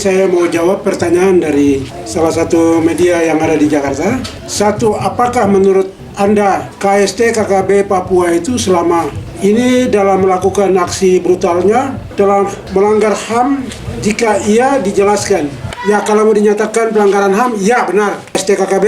Saya mau jawab pertanyaan dari salah satu media yang ada di Jakarta. Satu, apakah menurut Anda KST KKB Papua itu selama ini dalam melakukan aksi brutalnya, dalam melanggar HAM, jika iya dijelaskan? Ya, kalau mau dinyatakan pelanggaran HAM, ya benar. KST KKB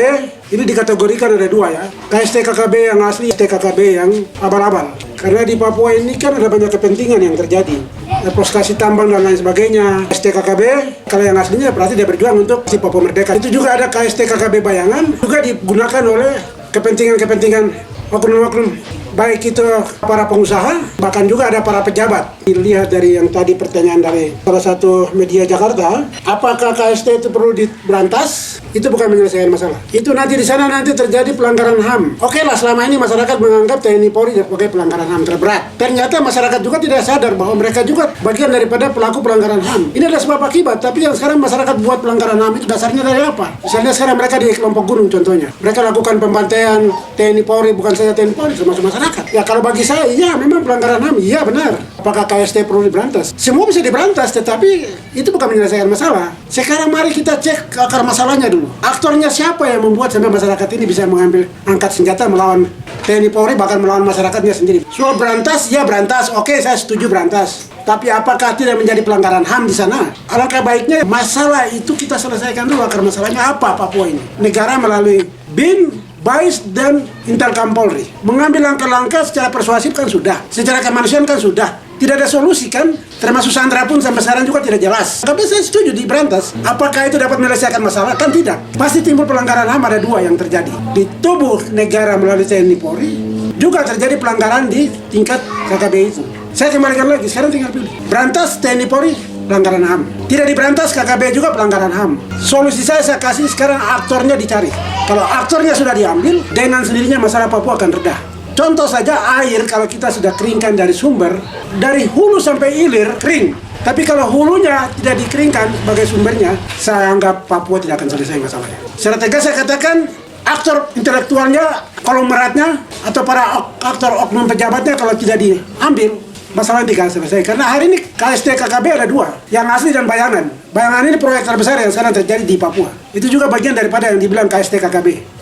ini dikategorikan ada dua ya. KST KKB yang asli, KST KKB yang abal-abal. Karena di Papua ini kan ada banyak kepentingan yang terjadi. Eksploitasi tambang dan lain sebagainya. KST KKB, kalau yang aslinya berarti dia berjuang untuk si Papua Merdeka. Itu juga ada KST KKB Bayangan, juga digunakan oleh kepentingan-kepentingan oknum-oknum. Baik itu para pengusaha, bahkan juga ada para pejabat. Dilihat dari yang tadi pertanyaan dari salah satu media Jakarta, apakah KST itu perlu diberantas? Itu bukan menyelesaikan masalah. Itu nanti di sana nanti terjadi pelanggaran HAM. Oke lah, selama ini masyarakat menganggap TNI Polri sebagai pelanggaran HAM terberat. Ternyata masyarakat juga tidak sadar bahwa mereka juga bagian daripada pelaku pelanggaran HAM. Ini adalah sebab akibat, tapi yang sekarang masyarakat buat pelanggaran HAM itu dasarnya dari apa? Misalnya sekarang mereka di kelompok gunung contohnya. Mereka lakukan pembantaian TNI Polri, bukan saja TNI Polri, termasuk masyarakat. Ya kalau bagi saya, iya memang pelanggaran HAM, iya benar. Apakah KST perlu diberantas? Semua bisa diberantas, tetapi itu bukan menyelesaikan masalah. Sekarang mari kita cek akar masalahnya dulu. Aktornya siapa yang membuat sampai masyarakat ini bisa mengambil angkat senjata melawan TNI Polri, bahkan melawan masyarakatnya sendiri? Soal berantas, ya berantas. Oke, saya setuju berantas. Tapi apakah tidak menjadi pelanggaran HAM di sana? Alangkah baiknya masalah itu kita selesaikan dulu. Akar masalahnya apa Papua ini? Negara melalui BIN, BAIS dan Intelkam Polri mengambil langkah-langkah secara persuasif kan sudah, secara kemanusiaan kan sudah, tidak ada solusi kan, termasuk Sandra pun sampai sekarang juga tidak jelas. Tapi saya setuju diberantas. Apakah itu dapat menyelesaikan masalah? Kan tidak. Pasti timbul pelanggaran HAM, ada dua yang terjadi di tubuh negara melalui TNI Polri, juga terjadi pelanggaran di tingkat KKB itu. Saya kembalikan lagi, sekarang tinggal pilih. Berantas TNI Polri, pelanggaran HAM. Tidak diberantas KKB juga pelanggaran HAM. Solusi saya kasih sekarang aktornya dicari. Kalau aktornya sudah diambil, dengan sendirinya masalah Papua akan reda. Contoh saja air, kalau kita sudah keringkan dari sumber, dari hulu sampai hilir kering. Tapi kalau hulunya tidak dikeringkan sebagai sumbernya, saya anggap Papua tidak akan selesai masalahnya. Secara tegas saya katakan, aktor intelektualnya, konglomeratnya, atau para aktor oknum pejabatnya kalau tidak diambil, masalah tidak selesai. Karena hari ini KST KKB ada dua, yang asli dan bayangan. Bayangan ini proyek terbesar yang sekarang terjadi di Papua. Itu juga bagian daripada yang dibilang KST KKB.